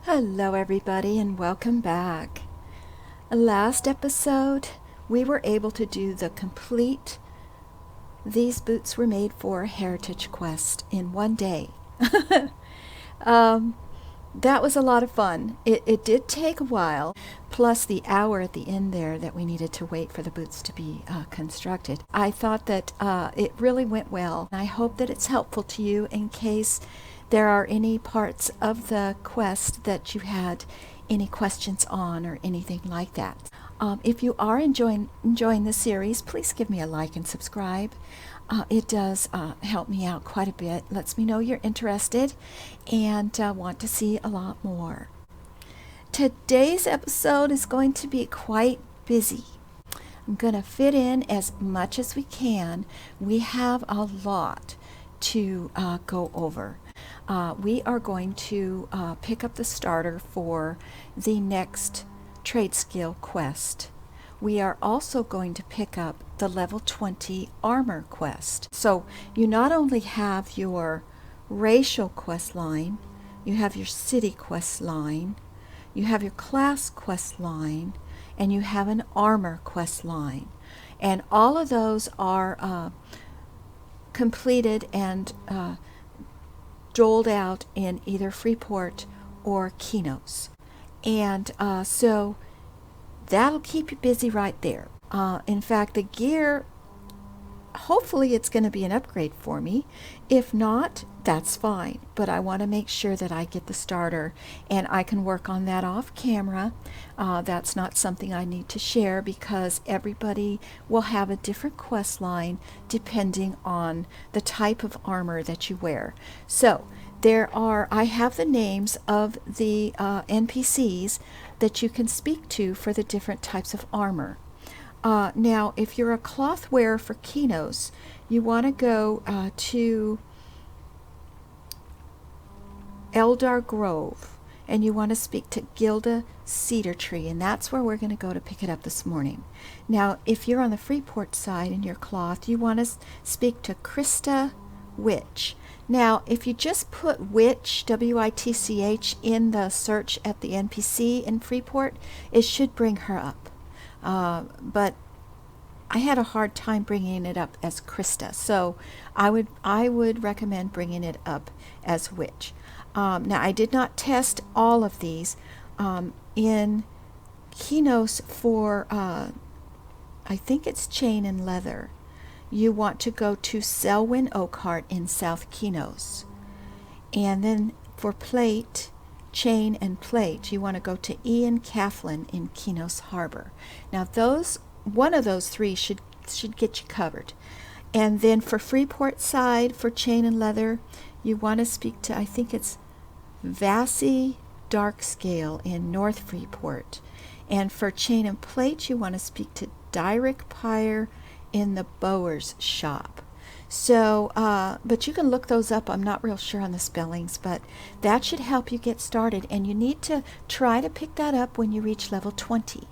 Hello everybody and welcome back. Last episode we were able to do the complete These Boots Were Made For Heritage Quest in one day. That was a lot of fun. It did take a while, plus the hour at the end there that we needed to wait for the boots to be constructed. I thought that it really went well. I hope that it's helpful to you in case there are any parts of the quest that you had any questions on or anything like that. If you are enjoying the series, please give me a like and subscribe. It does help me out quite a bit. Lets me know you're interested and want to see a lot more. Today's episode is going to be quite busy. I'm going to fit in as much as we can. We have a lot to go over. We are going to pick up the starter for the next Tradeskill quest. We are also going to pick up the level 20 armor quest. So you not only have your racial quest line, you have your city quest line, you have your class quest line, and you have an armor quest line. And all of those are completed and doled out in either Freeport or Kinos. And so that'll keep you busy right there. In fact, the gear, hopefully it's going to be an upgrade for me. If not, that's fine. But I want to make sure that I get the starter, and I can work on that off camera. That's not something I need to share because everybody will have a different quest line depending on the type of armor that you wear. So I have the names of the NPCs that you can speak to for the different types of armor. Now, if you're a cloth wearer for Kinos, you want to go to Eldar Grove, and you want to speak to Gilda Cedar Tree, and that's where we're going to go to pick it up this morning. Now, if you're on the Freeport side in your cloth, you want to speak to Krista Witch. Now, if you just put Witch, W-I-T-C-H, in the search at the NPC in Freeport, it should bring her up. But I had a hard time bringing it up as Krista, so I would recommend bringing it up as Witch. Now, I did not test all of these in Kinos for, I think it's chain and leather. You want to go to Selwyn Oakhart in South Kinos. And then for plate, chain and plate, you want to go to Ian Coughlin in Kinos Harbor. Now one of those three should get you covered. And then for Freeport side, for chain and leather, you want to speak to, I think it's Vassy Darkscale in North Freeport. And for chain and plate, you want to speak to Dyrick Pyre in the Bower's shop. So, but you can look those up. I'm not real sure on the spellings, but that should help you get started. And you need to try to pick that up when you reach level 20.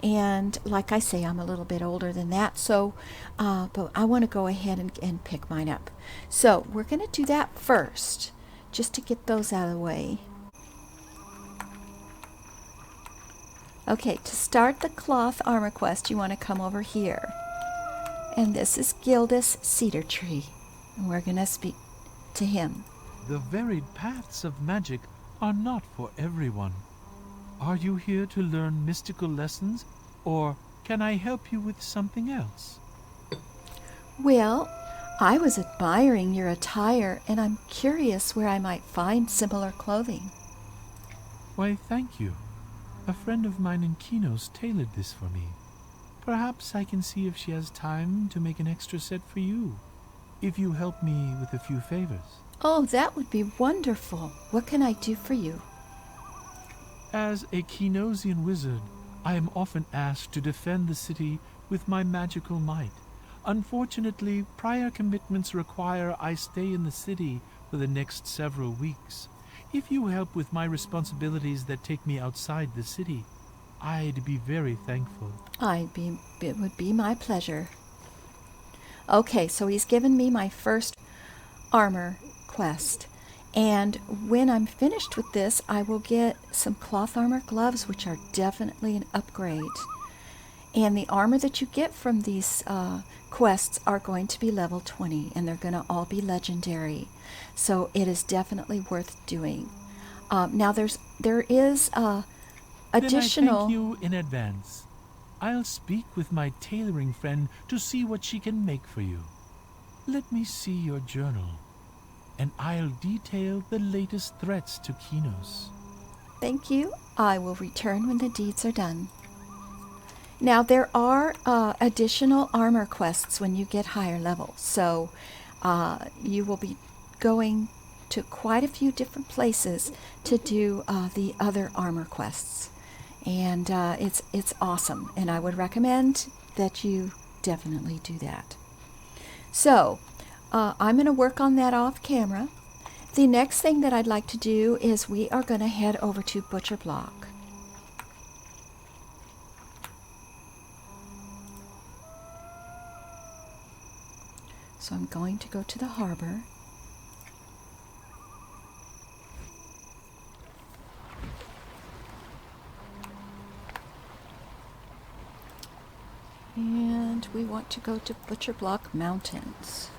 And like I say, I'm a little bit older than that, so but I want to go ahead and pick mine up. So we're going to do that first, just to get those out of the way. Okay, to start the cloth armor quest, you want to come over here. And this is Gildas Cedar Tree. And we're going to speak to him. The varied paths of magic are not for everyone. Are you here to learn mystical lessons, or can I help you with something else? Well, I was admiring your attire, and I'm curious where I might find similar clothing. Why, thank you. A friend of mine in Kinos tailored this for me. Perhaps I can see if she has time to make an extra set for you, if you help me with a few favors. Oh, that would be wonderful. What can I do for you? As a Kinosian wizard, I am often asked to defend the city with my magical might. Unfortunately, prior commitments require I stay in the city for the next several weeks. If you help with my responsibilities that take me outside the city, I'd be very thankful. It would be my pleasure. Okay, so he's given me my first armor quest. And when I'm finished with this, I will get some cloth armor gloves, which are definitely an upgrade. And the armor that you get from these quests are going to be level 20, and they're going to all be legendary. So it is definitely worth doing. Now there is additional. Then I thank you in advance. I'll speak with my tailoring friend to see what she can make for you. Let me see your journal, and I'll detail the latest threats to Kinos. Thank you. I will return when the deeds are done. Now there are additional armor quests when you get higher levels, so you will be going to quite a few different places to do the other armor quests, and it's awesome, and I would recommend that you definitely do that. So I'm going to work on that off camera. The next thing that I'd like to do is we are going to head over to Butcherblock. So I'm going to go to the harbor. And we want to go to Butcherblock Mountains.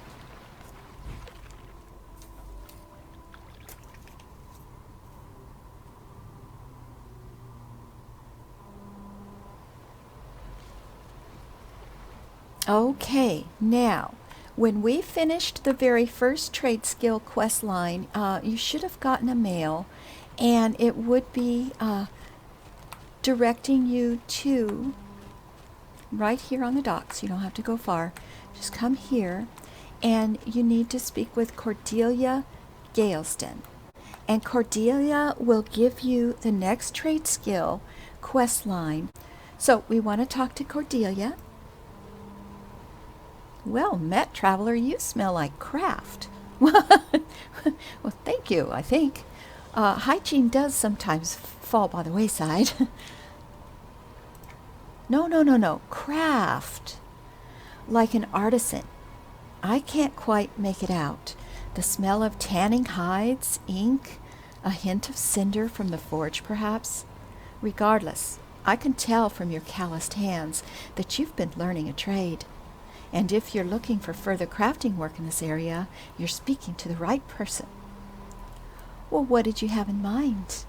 Okay, now, when we finished the very first Tradeskill quest line, you should have gotten a mail, and it would be directing you to right here on the docks. You don't have to go far. Just come here, and you need to speak with Cordelia Galeston. And Cordelia will give you the next Tradeskill quest line. So we want to talk to Cordelia. Well met, traveler, you smell like craft. Well, thank you, I think. Hygiene does sometimes fall by the wayside. No, craft. Like an artisan. I can't quite make it out. The smell of tanning hides, ink, a hint of cinder from the forge, perhaps. Regardless, I can tell from your calloused hands that you've been learning a trade. And if you're looking for further crafting work in this area, you're speaking to the right person. Well, what did you have in mind?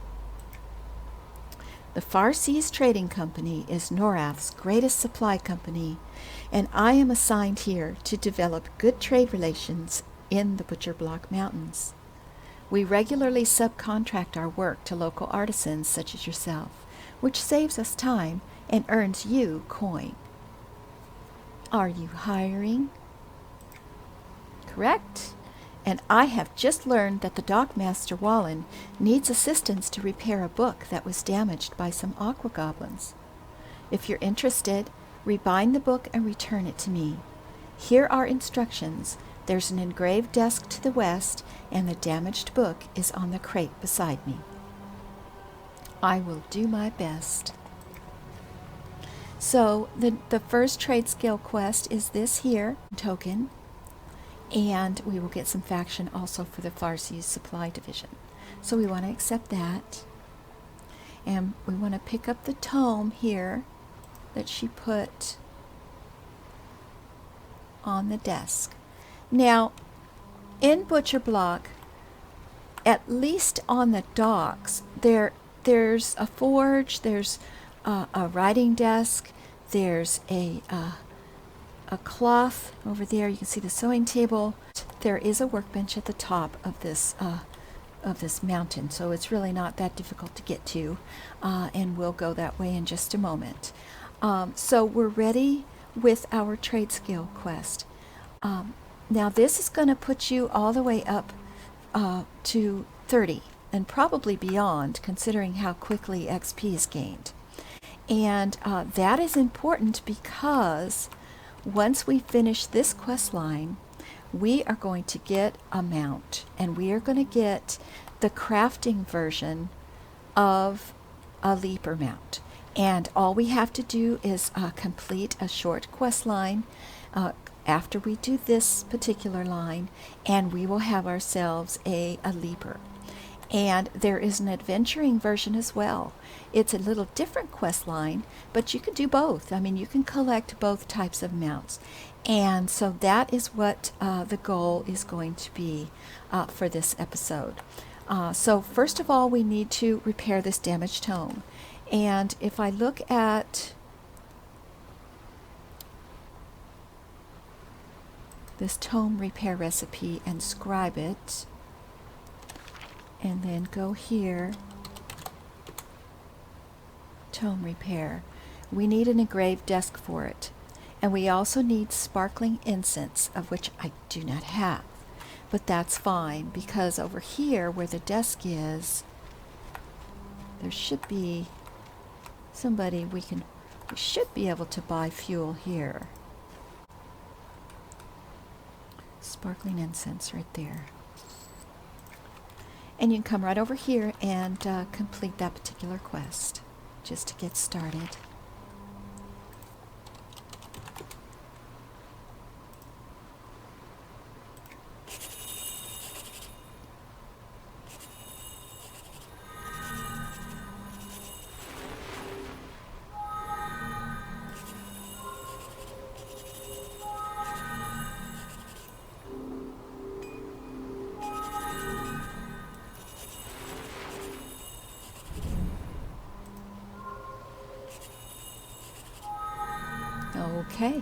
The Far Seas Trading Company is Norath's greatest supply company, and I am assigned here to develop good trade relations in the Butcherblock Mountains. We regularly subcontract our work to local artisans such as yourself, which saves us time and earns you coin. Are you hiring? Correct. And I have just learned that the dockmaster Wallen needs assistance to repair a book that was damaged by some aqua goblins. If you're interested, rebind the book and return it to me. Here are instructions. There's an engraved desk to the west, and the damaged book is on the crate beside me. I will do my best. So the first Tradeskill quest is this here token, and we will get some faction also for the Far Seas Supply Division. So we want to accept that, and we want to pick up the tome here that she put on the desk. Now, in Butcherblock, at least on the docks, there's a forge, there's a writing desk, there's a cloth over there. You can see the sewing table. There is a workbench at the top of this mountain, so it's really not that difficult to get to, and we'll go that way in just a moment. So we're ready with our Tradeskill quest. Now this is going to put you all the way up to 30 and probably beyond, considering how quickly XP is gained. And that is important because once we finish this quest line, we are going to get a mount, and we are going to get the crafting version of a leaper mount. And all we have to do is complete a short quest line, after we do this particular line, and we will have ourselves a leaper. And there is an adventuring version as well. It's a little different quest line, but you can do both. I mean, you can collect both types of mounts. And so that is what the goal is going to be for this episode. So first of all, we need to repair this damaged tome. And if I look at this tome repair recipe and scribe it, and then go here, tome repair, we need an engraved desk for it. And we also need sparkling incense, of which I do not have. But that's fine, because over here where the desk is, there should be somebody we should be able to buy fuel here. Sparkling incense right there. And you can come right over here and complete that particular quest, just to get started. Okay.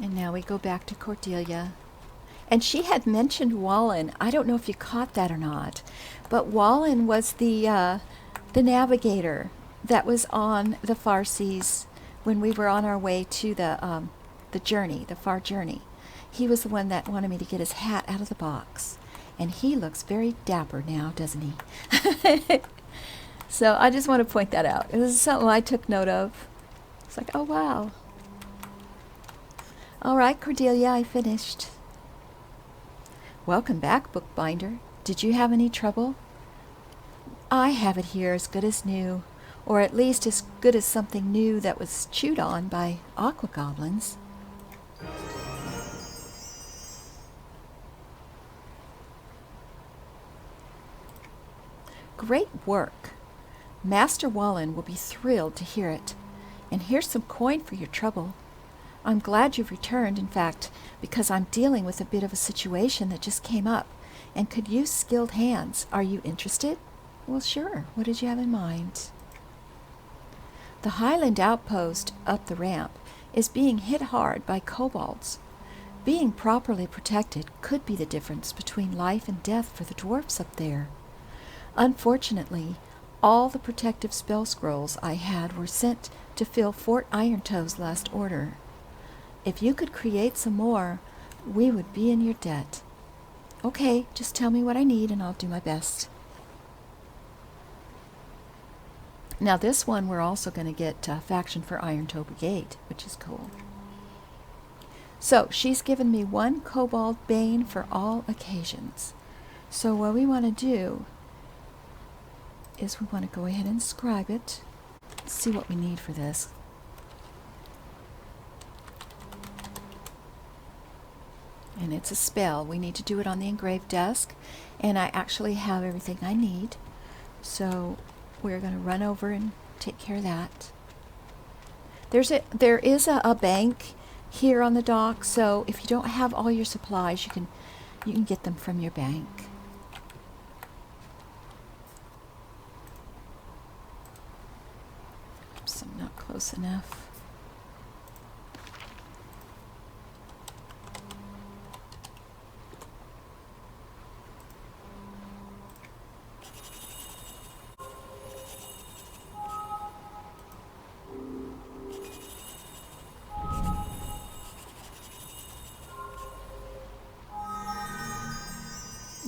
And now we go back to Cordelia. And she had mentioned Wallen. I don't know if you caught that or not, but Wallen was the navigator that was on the far seas when we were on our way to the journey, the far journey. He was the one that wanted me to get his hat out of the box. And he looks very dapper now, doesn't he? So I just want to point that out. This is something I took note of. It's like, oh wow. All right, Cordelia, I finished. Welcome back, Bookbinder. Did you have any trouble? I have it here as good as new, or at least as good as something new that was chewed on by aqua goblins. Great work. Master Wallen will be thrilled to hear it. And here's some coin for your trouble. I'm glad you've returned, in fact, because I'm dealing with a bit of a situation that just came up and could use skilled hands. Are you interested? Well, sure. What did you have in mind? The Highland outpost up the ramp is being hit hard by kobolds. Being properly protected could be the difference between life and death for the dwarfs up there. Unfortunately, all the protective spell scrolls I had were sent to fill Fort Irontoe's last order. If you could create some more, we would be in your debt. Okay, just tell me what I need and I'll do my best. Now this one we're also going to get faction for Irontoe Brigade, which is cool. So she's given me 1 Kobold Bane for all occasions. So what we want to do is we want to go ahead and scribe it. Let's see what we need for this. And it's a spell. We need to do it on the engraved desk, and I actually have everything I need. So we're going to run over and take care of that. There is a bank here on the dock, so if you don't have all your supplies, you can get them from your bank. Oops, I'm not close enough.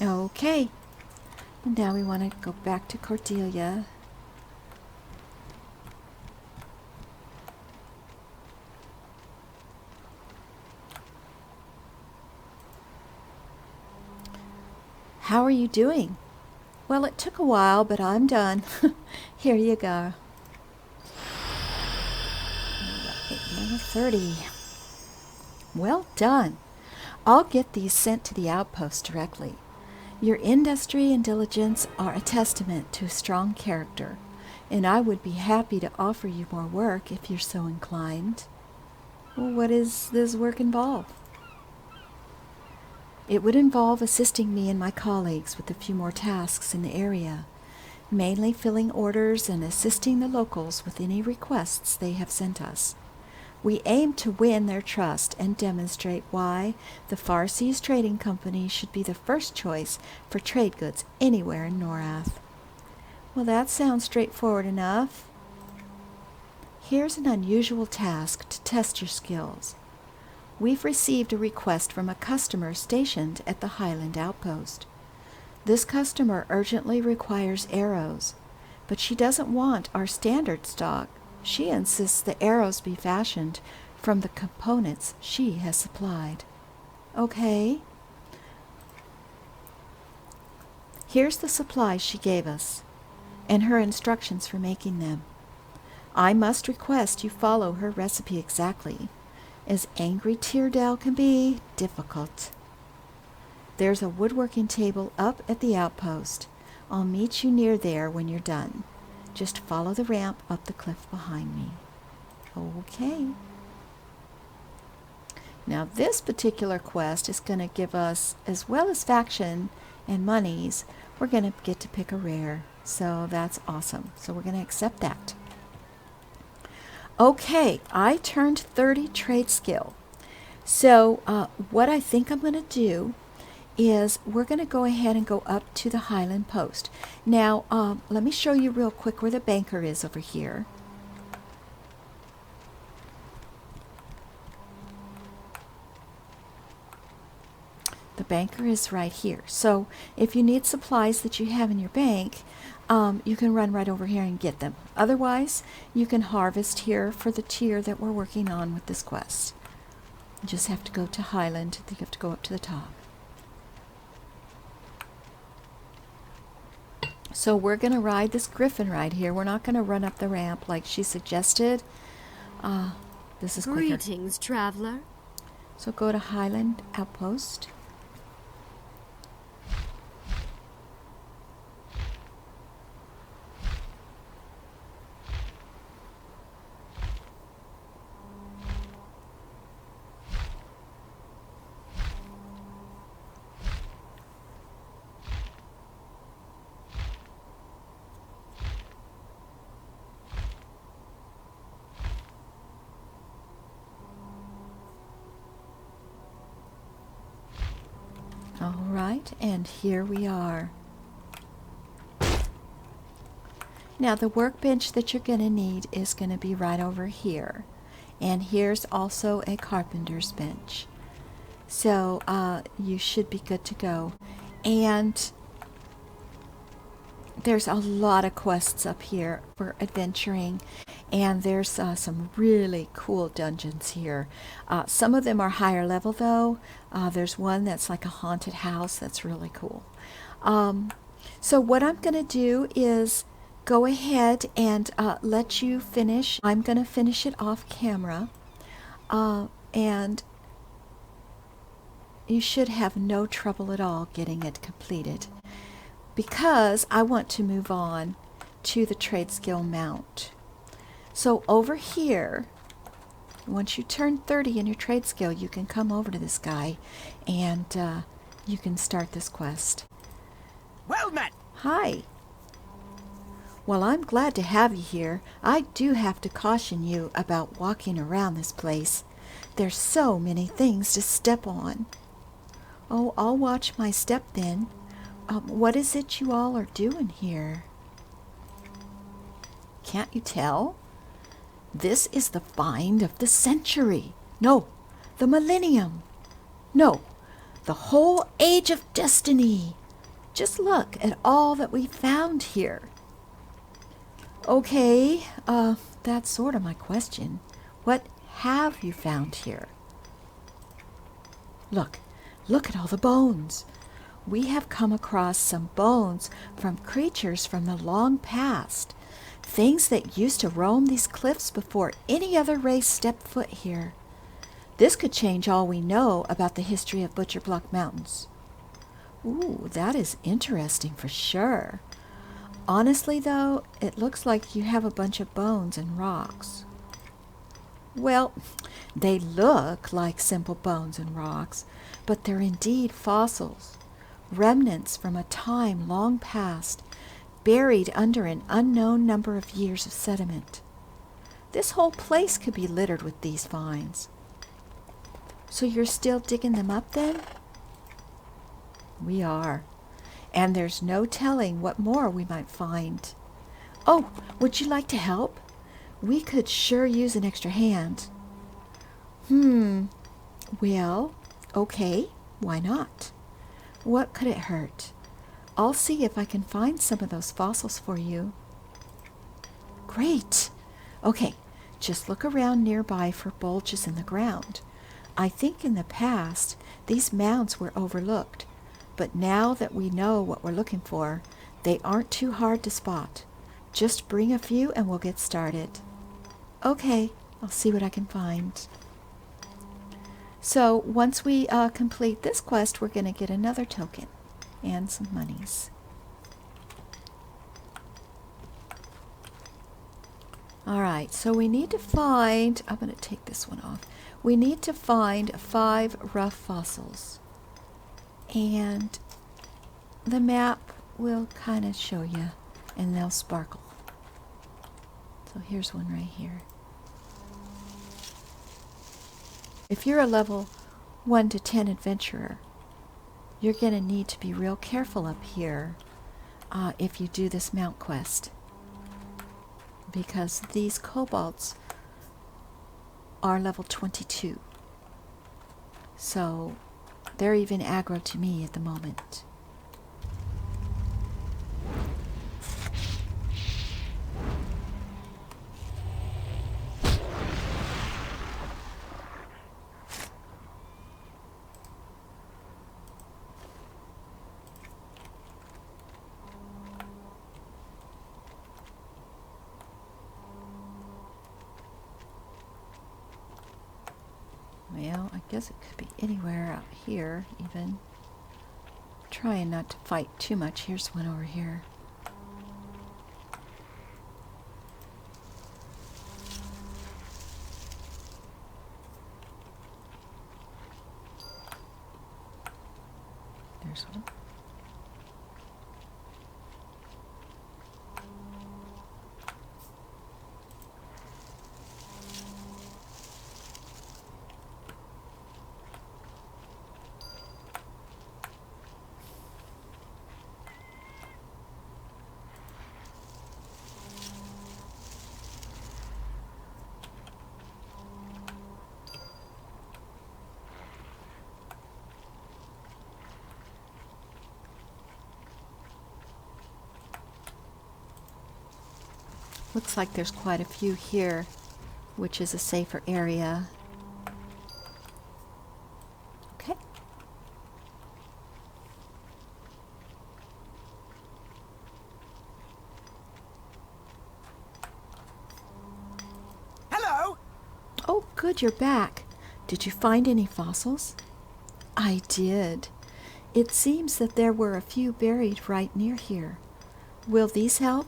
Okay, and now we want to go back to Cordelia. How are you doing? Well, it took a while, but I'm done. Here you go. Level 30. Well done. I'll get these sent to the outpost directly. Your industry and diligence are a testament to a strong character, and I would be happy to offer you more work if you're so inclined. Well, what does this work involve? It would involve assisting me and my colleagues with a few more tasks in the area, mainly filling orders and assisting the locals with any requests they have sent us. We aim to win their trust and demonstrate why the Far Seas Trading Company should be the first choice for trade goods anywhere in Norath. Well, that sounds straightforward enough. Here's an unusual task to test your skills. We've received a request from a customer stationed at the Highland Outpost. This customer urgently requires arrows, but she doesn't want our standard stock. She insists the arrows be fashioned from the components she has supplied. Okay. Here's the supplies she gave us, and her instructions for making them. I must request you follow her recipe exactly, as angry Teardale can be difficult. There's a woodworking table up at the outpost. I'll meet you near there when you're done. Just follow the ramp up the cliff behind me. Okay. Now this particular quest is going to give us, as well as faction and monies, we're going to get to pick a rare. So that's awesome. So we're going to accept that. Okay, I turned 30 trade skill. So what I think I'm going to do is we're going to go ahead and go up to the Highland Post. Now, let me show you real quick where the banker is over here. The banker is right here. So if you need supplies that you have in your bank, you can run right over here and get them. Otherwise, you can harvest here for the tier that we're working on with this quest. You just have to go to Highland. You have to go up to the top. So we're going to ride this griffin right here. We're not going to run up the ramp like she suggested. This is quicker. Greetings, traveler. So go to Highland Outpost. All right, and here we are. Now the workbench that you're going to need is going to be right over here. And here's also a carpenter's bench. So you should be good to go. And there's a lot of quests up here for adventuring, and there's some really cool dungeons here. Some of them are higher level though. There's one that's like a haunted house that's really cool. So what I'm going to do is go ahead and let you finish. I'm going to finish it off camera, and you should have no trouble at all getting it completed, because I want to move on to the Tradeskill mount. So over here, once you turn 30 in your Tradeskill, you can come over to this guy and you can start this quest. Well met! Hi. Well, I'm glad to have you here. I do have to caution you about walking around this place. There's so many things to step on. Oh, I'll watch my step then. What is it you all are doing here? Can't you tell? This is the find of the century. No, the millennium. No, the whole age of destiny. Just look at all that we found here. Okay, that's sort of my question. What have you found here? Look at all the bones. We have come across some bones from creatures from the long past. things that used to roam these cliffs before any other race stepped foot here. This could change all we know about the history of Butcherblock Mountains. Ooh, that is interesting for sure. Honestly, though, it looks like you have a bunch of bones and rocks. Well, they look like simple bones and rocks, but they're indeed fossils, remnants from a time long past, buried under an unknown number of years of sediment. This whole place could be littered with these finds. So you're still digging them up then? We are. And there's no telling what more we might find. Oh, would you like to help? We could sure use an extra hand. Well, okay, why not? What could it hurt? I'll see if I can find some of those fossils for you. Great. Okay, just look around nearby for bulges in the ground. I think in the past, these mounds were overlooked, but now that we know what we're looking for, they aren't too hard to spot. Just bring a few and we'll get started. Okay, I'll see what I can find. So once we complete this quest, we're going to get another token and some monies. Alright, so we need to find, I'm going to take this one off. We need to find 5 rough fossils. And the map will kind of show you, and they'll sparkle. So here's one right here. If you're a level 1 to 10 adventurer, you're going to need to be real careful up here if you do this mount quest, because these kobolds are level 22. So they're even aggro to me at the moment. Well, I guess it could be anywhere out here, even. Trying not to fight too much. Here's one over here. There's one. Looks like there's quite a few here, which is a safer area. Okay. Hello! Oh, good, you're back. Did you find any fossils? I did. It seems that there were a few buried right near here. Will these help?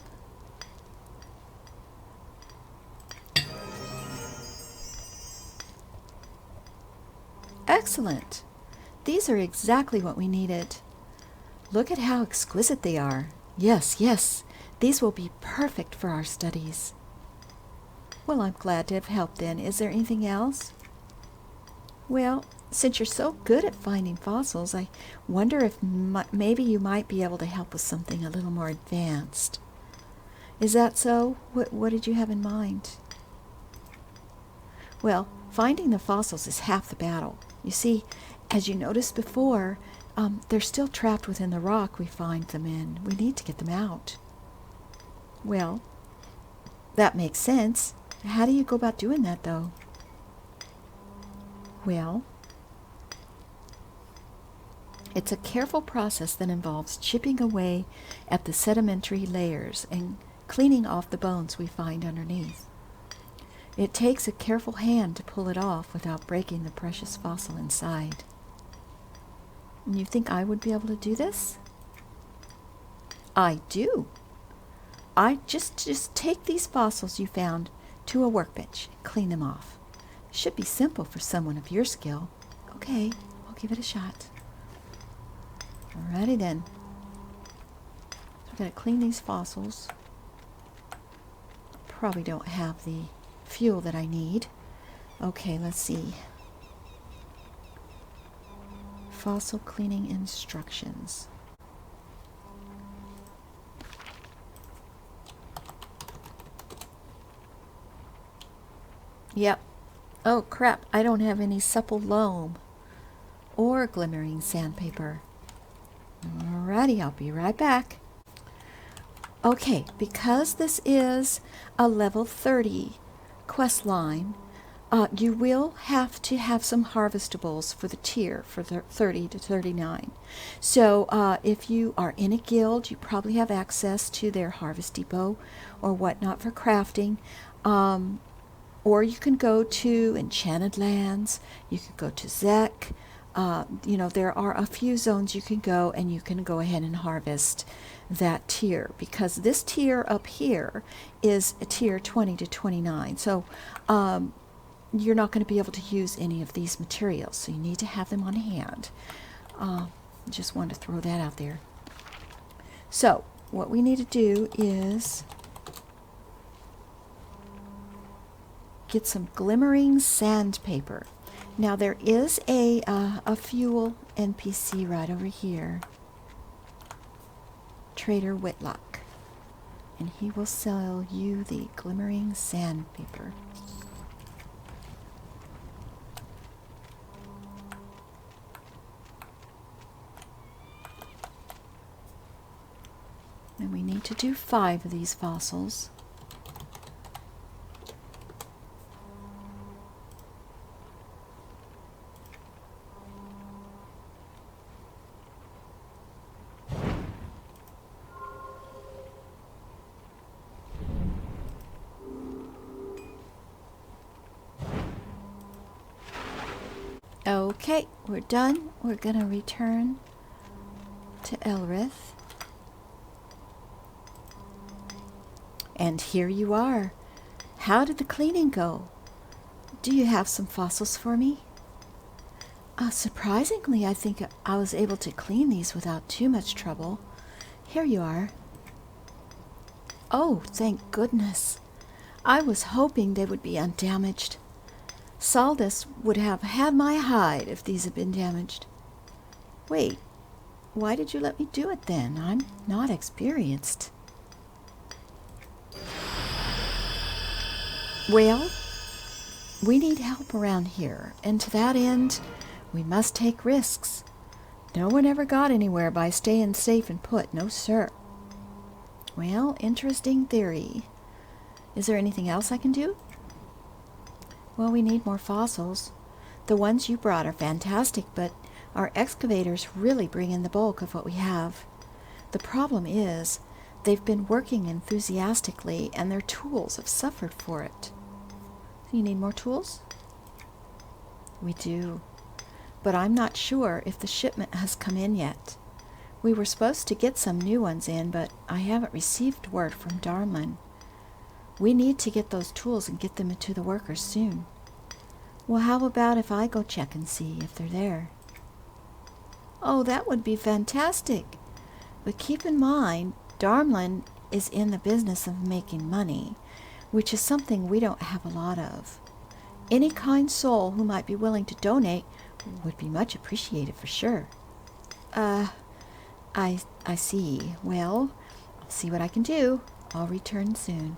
Excellent. These are exactly what we needed. Look at how exquisite they are. Yes, yes, these will be perfect for our studies. Well, I'm glad to have helped then. Is there anything else? Well, since you're so good at finding fossils, I wonder if maybe you might be able to help with something a little more advanced. Is that so? What did you have in mind? Well, finding the fossils is half the battle. You see, as you noticed before, they're still trapped within the rock we find them in. We need to get them out. Well, that makes sense. How do you go about doing that, though? Well, it's a careful process that involves chipping away at the sedimentary layers and cleaning off the bones we find underneath. It takes a careful hand to pull it off without breaking the precious fossil inside. And you think I would be able to do this? I do. I just take these fossils you found to a workbench and clean them off. Should be simple for someone of your skill. Okay, I'll give it a shot. Alrighty then. So I've got to clean these fossils. Probably don't have the fuel that I need. Okay, let's see. Fossil cleaning instructions. Yep. Oh crap, I don't have any supple loam or glimmering sandpaper. Alrighty, I'll be right back. Okay, because this is a level 30 quest line, you will have to have some harvestables for the tier for the 30 to 39. So if you are in a guild, you probably have access to their harvest depot or whatnot for crafting. Or you can go to Enchanted Lands, you could go to Zek. There are a few zones you can go, and you can go ahead and harvest that tier, because this tier up here is a tier 20 to 29. So you're not going to be able to use any of these materials, so you need to have them on hand. Just wanted to throw that out there. So what we need to do is get some glimmering sandpaper. Now there is a fuel NPC right over here, Trader Whitlock, and he will sell you the glimmering sandpaper. And we need to do 5 of these fossils. Okay, we're done. We're going to return to Elrith. And here you are. How did the cleaning go? Do you have some fossils for me? Surprisingly, I think I was able to clean these without too much trouble. Here you are. Oh, thank goodness. I was hoping they would be undamaged. Saldus would have had my hide if these had been damaged. Wait, why did you let me do it then? I'm not experienced. Well, we need help around here, and to that end, we must take risks. No one ever got anywhere by staying safe and put, no sir. Well, interesting theory. Is there anything else I can do? Well, we need more fossils. The ones you brought are fantastic, but our excavators really bring in the bulk of what we have. The problem is, they've been working enthusiastically, and their tools have suffered for it. You need more tools? We do. But I'm not sure if the shipment has come in yet. We were supposed to get some new ones in, but I haven't received word from Darmlin. We need to get those tools and get them to the workers soon. Well, how about if I go check and see if they're there? Oh, that would be fantastic. But keep in mind, Darmlin is in the business of making money, which is something we don't have a lot of. Any kind soul who might be willing to donate would be much appreciated for sure. I see. Well, I'll see what I can do. I'll return soon.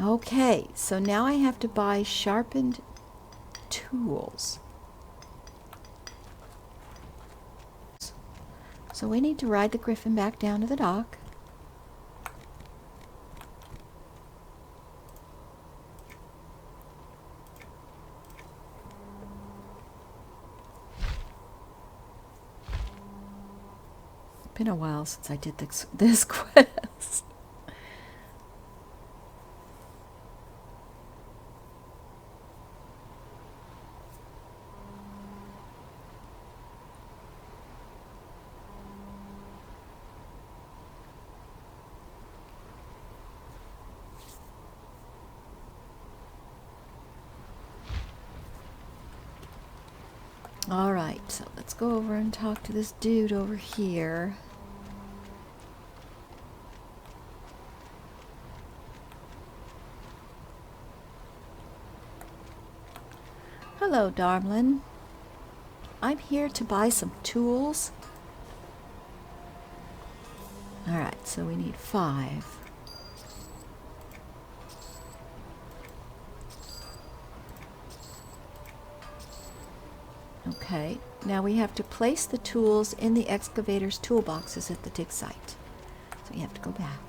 Okay, so now I have to buy sharpened tools. So we need to ride the griffin back down to the dock. Been a while since I did this quest. All right, so let's go over and talk to this dude over here. Hello, darling. I'm here to buy some tools. All right, so we need 5. Okay, now we have to place the tools in the excavator's toolboxes at the dig site. So you have to go back.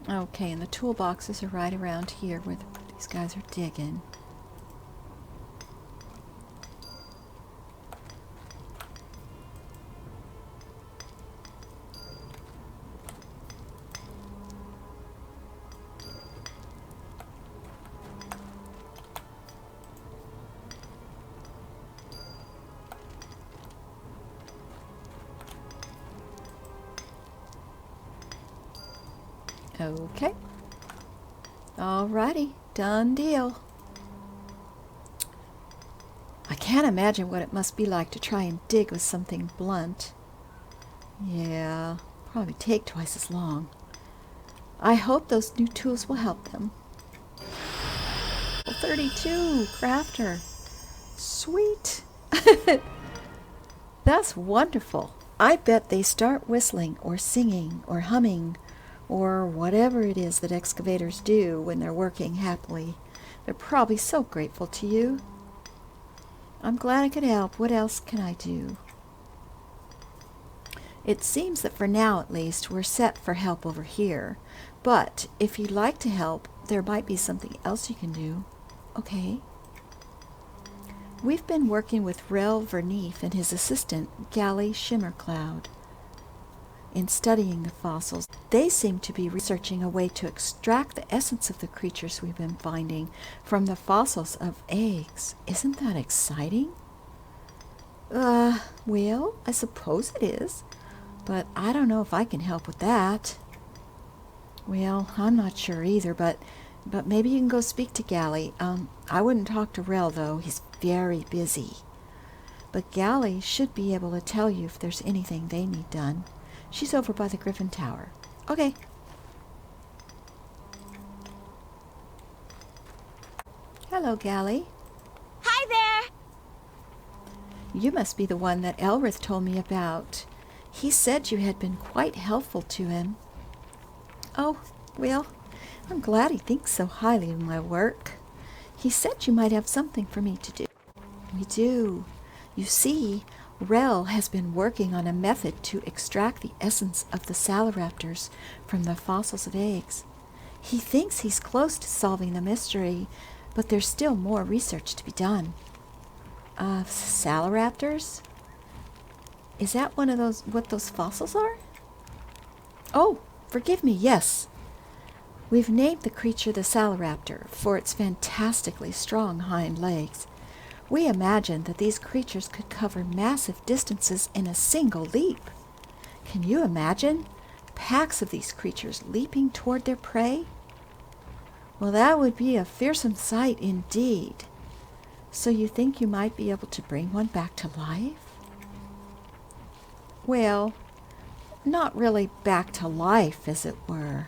Okay, and the toolboxes are right around here where these guys are digging. Okay. Alrighty, done deal. I can't imagine what it must be like to try and dig with something blunt. Yeah, probably take twice as long. I hope those new tools will help them. 32, crafter. Sweet. That's wonderful. I bet they start whistling or singing or humming or whatever it is that excavators do when they're working happily. They're probably so grateful to you. I'm glad I could help. What else can I do? It seems that for now at least we're set for help over here. But if you'd like to help, there might be something else you can do. Okay. We've been working with Rel Verneef and his assistant, Galley Shimmercloud, in studying the fossils. They seem to be researching a way to extract the essence of the creatures we've been finding from the fossils of eggs. Isn't that exciting? Well, I suppose it is, but I don't know if I can help with that. Well, I'm not sure either, but maybe you can go speak to Galley. I wouldn't talk to Rel, though. He's very busy. But Galley should be able to tell you if there's anything they need done. She's over by the Griffin Tower. Okay. Hello, Galley. Hi there! You must be the one that Elrith told me about. He said you had been quite helpful to him. Oh, well, I'm glad he thinks so highly of my work. He said you might have something for me to do. We do. You see, Rel has been working on a method to extract the essence of the saloraptors from the fossils of eggs. He thinks he's close to solving the mystery, but there's still more research to be done. Saloraptors? Is that what those fossils are? Oh, forgive me, yes. We've named the creature the saloraptor for its fantastically strong hind legs. We imagined that these creatures could cover massive distances in a single leap. Can you imagine packs of these creatures leaping toward their prey? Well, that would be a fearsome sight indeed. So you think you might be able to bring one back to life? Well, not really back to life, as it were.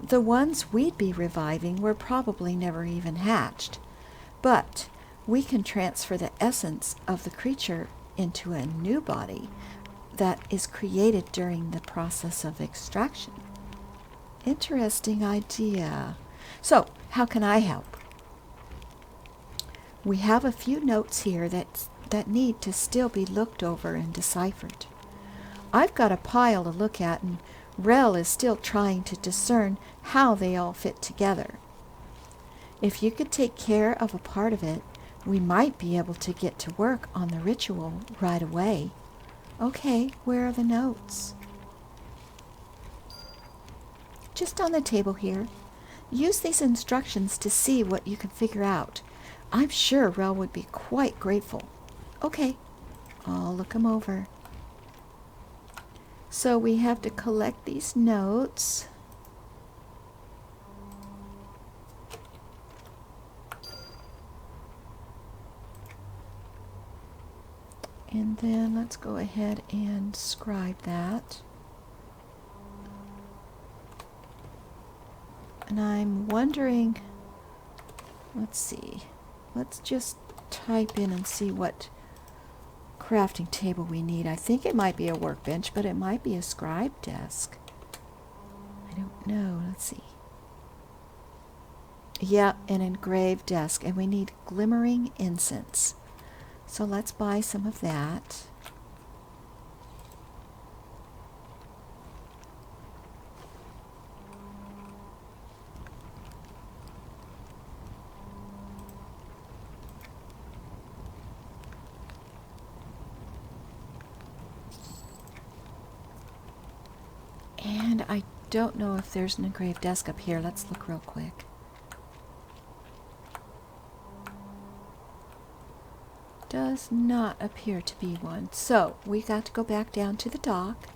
The ones we'd be reviving were probably never even hatched, but we can transfer the essence of the creature into a new body that is created during the process of extraction. Interesting idea. So, how can I help? We have a few notes here that need to still be looked over and deciphered. I've got a pile to look at, and Rel is still trying to discern how they all fit together. If you could take care of a part of it, we might be able to get to work on the ritual right away. Okay, where are the notes? Just on the table here. Use these instructions to see what you can figure out. I'm sure Rel would be quite grateful. Okay, I'll look them over. So we have to collect these notes. And then let's go ahead and scribe that. And I'm wondering, let's see, let's just type in and see what crafting table we need. I think it might be a workbench, but it might be a scribe desk. I don't know. Let's see. Yeah, an engraved desk, and we need glimmering incense. So let's buy some of that. And I don't know if there's an engraved desk up here. Let's look real quick. Does not appear to be one. So we got to go back down to the dock.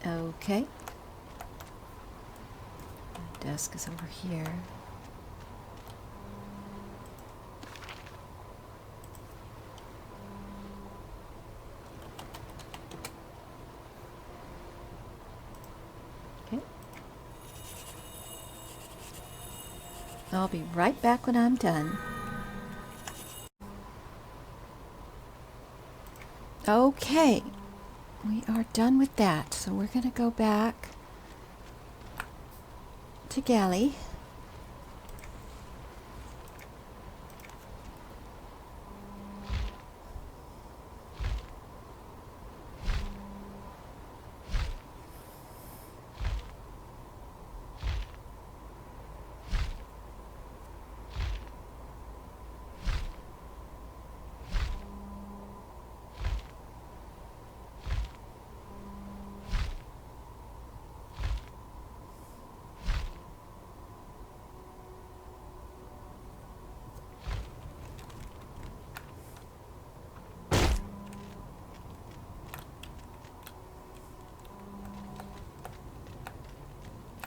Okay. The desk is over here. Okay. I'll be right back when I'm done. Okay. We are done with that, so we're going to go back to Galley.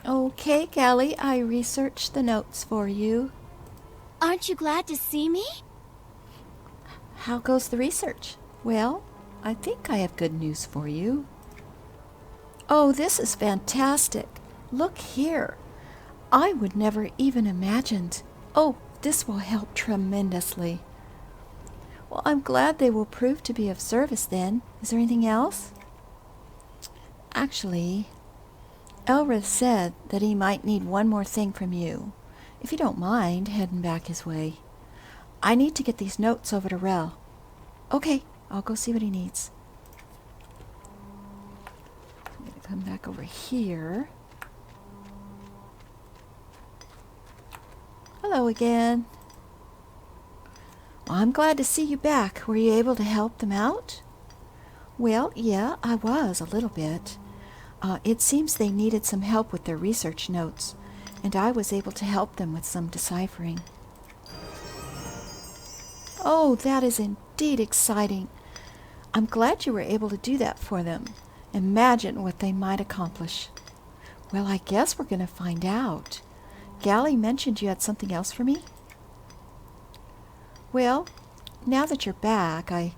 Okay, Galley, I researched the notes for you. Aren't you glad to see me? How goes the research? Well, I think I have good news for you. Oh, this is fantastic. Look here. I would never even imagined. Oh, this will help tremendously. Well, I'm glad they will prove to be of service then. Is there anything else? Actually, Elrith said that he might need one more thing from you, if you don't mind heading back his way. I need to get these notes over to Rel. Okay, I'll go see what he needs. come back over here. Hello again. Well, I'm glad to see you back. Were you able to help them out? Well, yeah, I was a little bit. It seems they needed some help with their research notes, and I was able to help them with some deciphering. Oh, that is indeed exciting. I'm glad you were able to do that for them. Imagine what they might accomplish. Well, I guess we're going to find out. Gally mentioned you had something else for me? Well, now that you're back, I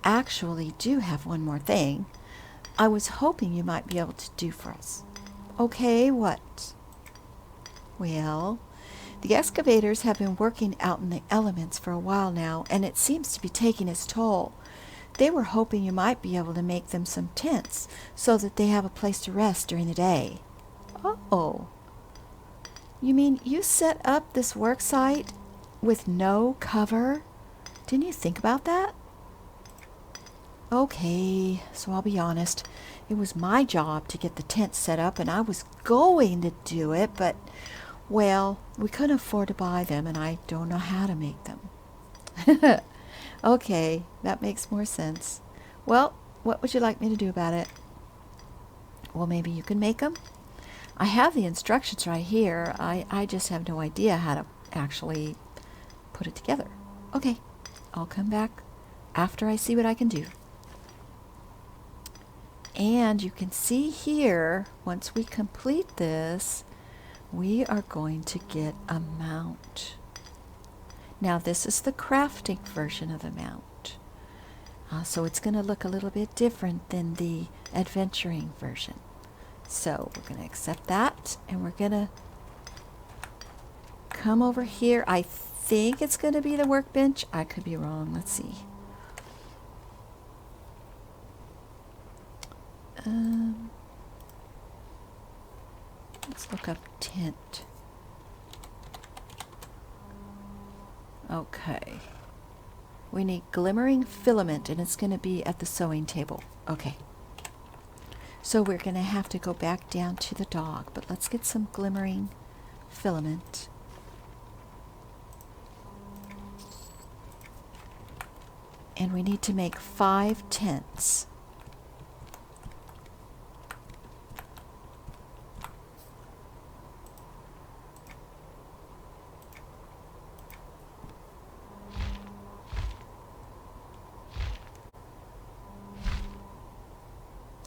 actually do have one more thing I was hoping you might be able to do for us. Okay, what? Well, the excavators have been working out in the elements for a while now, and it seems to be taking its toll. They were hoping you might be able to make them some tents so that they have a place to rest during the day. Oh. You mean you set up this work site with no cover? Didn't you think about that? Okay, so I'll be honest. It was my job to get the tent set up, and I was going to do it, but, well, we couldn't afford to buy them, and I don't know how to make them. Okay, that makes more sense. Well, what would you like me to do about it? Well, maybe you can make them? I have the instructions right here. I just have no idea how to actually put it together. Okay, I'll come back after I see what I can do. And you can see here, once we complete this, we are going to get a mount. Now this is the crafting version of the mount. So it's going to look a little bit different than the adventuring version. So we're going to accept that, and we're going to come over here. I think it's going to be the workbench. I could be wrong. Let's see. Let's look up tent. Okay. We need glimmering filament, and it's going to be at the sewing table. Okay. So we're going to have to go back down to the dog, but let's get some glimmering filament. And we need to make 5 tents.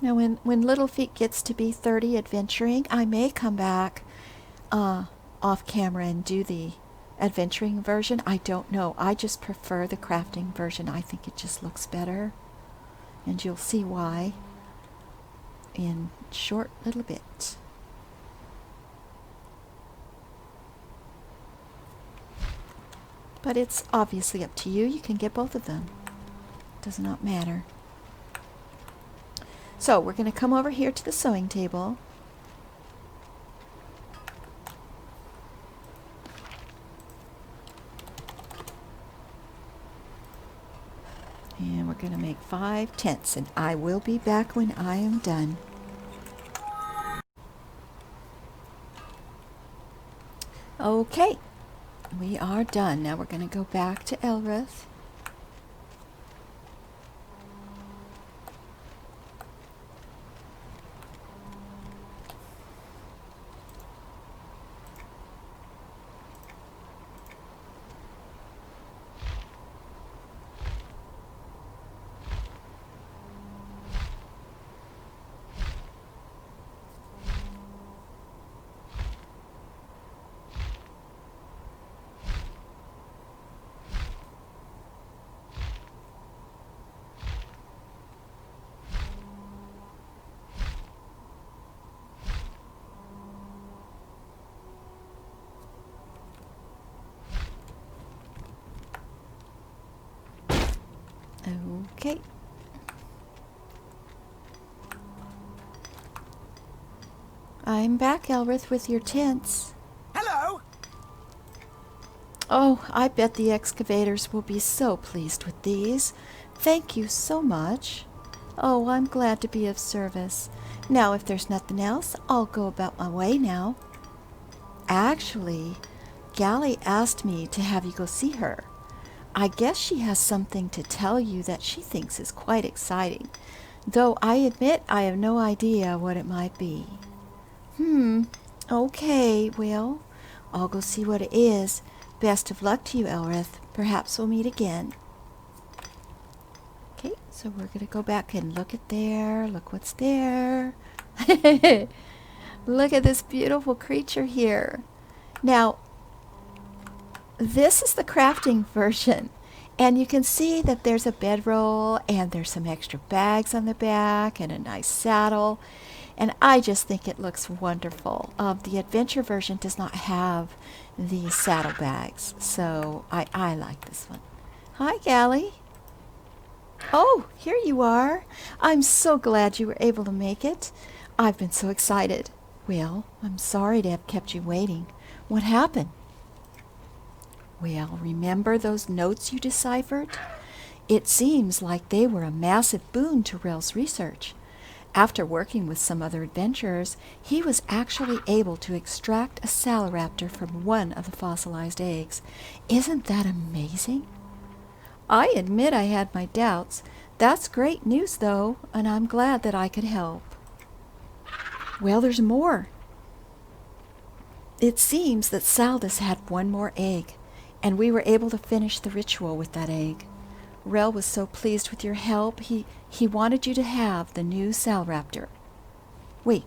Now, when Littlefeet gets to be 30 adventuring, I may come back off camera and do the adventuring version. I don't know. I just prefer the crafting version. I think it just looks better. And you'll see why in a short little bit. But it's obviously up to you. You can get both of them. Does not matter. So we're going to come over here to the sewing table. And we're going to make 5 tents, and I will be back when I am done. Okay, we are done. Now we're going to go back to Elrith. Okay. I'm back, Elrith, with your tents. Hello! Oh, I bet the excavators will be so pleased with these. Thank you so much. Oh, I'm glad to be of service. Now, if there's nothing else, I'll go about my way now. Actually, Gally asked me to have you go see her. I guess she has something to tell you that she thinks is quite exciting, though I admit I have no idea what it might be. Okay, well, I'll go see what it is. Best of luck to you, Elrith. Perhaps we'll meet again. Okay, so we're going to go back and look at there. Look what's there. Look at this beautiful creature here. Now, this is the crafting version. And you can see that there's a bedroll and there's some extra bags on the back and a nice saddle. And I just think it looks wonderful. The adventure version does not have the saddle bags, so I like this one. Hi, Gally. Oh, here you are. I'm so glad you were able to make it. I've been so excited. Well, I'm sorry to have kept you waiting. What happened? Well, remember those notes you deciphered? It seems like they were a massive boon to Rel's research. After working with some other adventurers, he was actually able to extract a Saloraptor from one of the fossilized eggs. Isn't that amazing? I admit I had my doubts. That's great news, though, and I'm glad that I could help. Well, there's more. It seems that Saldus had one more egg, and we were able to finish the ritual with that egg. Rel was so pleased with your help, he wanted you to have the new Saloraptor. Wait,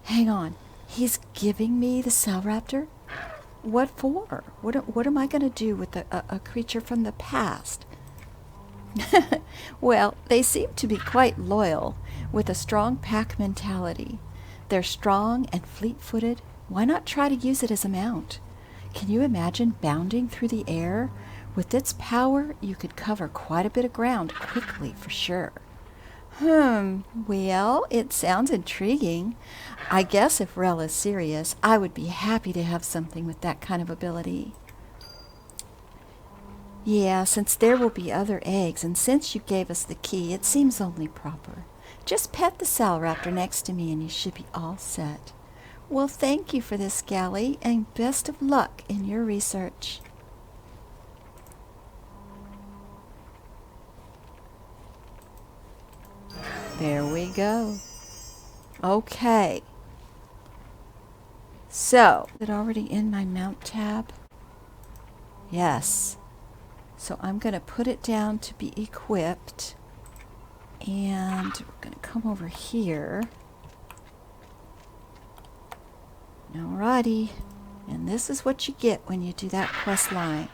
hang on. He's giving me the Saloraptor? What for? What am I going to do with a creature from the past? Well, they seem to be quite loyal, with a strong pack mentality. They're strong and fleet-footed. Why not try to use it as a mount? Can you imagine bounding through the air? With its power, you could cover quite a bit of ground quickly, for sure. Well, it sounds intriguing. I guess if Rel is serious, I would be happy to have something with that kind of ability. Yeah, since there will be other eggs, and since you gave us the key, it seems only proper. Just pet the Saloraptor next to me and you should be all set. Well, thank you for this, Gally, and best of luck in your research. There we go. Okay. So, is it already in my mount tab? Yes. So I'm going to put it down to be equipped. And we're going to come over here. Alrighty. And this is what you get when you do that quest line.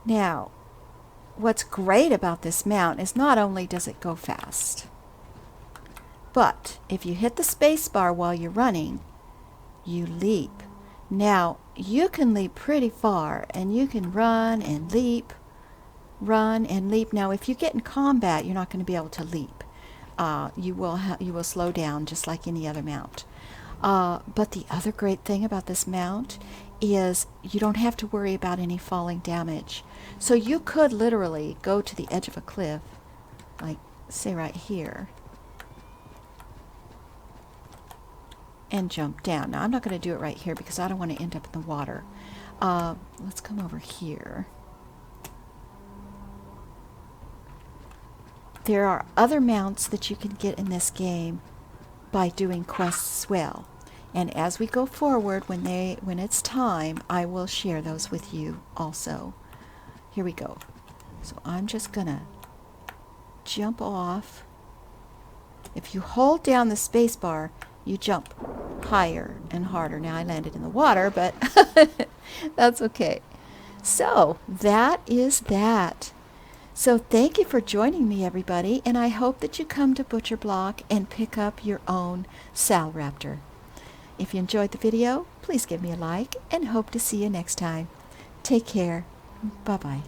Now, what's great about this mount is not only does it go fast, but if you hit the space bar while you're running, you leap. Now, you can leap pretty far, and you can run and leap, run and leap. Now, if you get in combat, you're not going to be able to leap. You will slow down just like any other mount. But the other great thing about this mount is you don't have to worry about any falling damage. So you could literally go to the edge of a cliff, like say right here, and jump down. Now I'm not going to do it right here because I don't want to end up in the water. Let's come over here. There are other mounts that you can get in this game by doing quests as well. And as we go forward, when it's time, I will share those with you also. Here we go. So I'm just gonna jump off. If you hold down the space bar, you jump higher and harder. Now I landed in the water, but that's okay. So that is that. So thank you for joining me, everybody, and I hope that you come to Butcherblock and pick up your own Saloraptor. If you enjoyed the video, please give me a like and hope to see you next time. Take care. Bye-bye.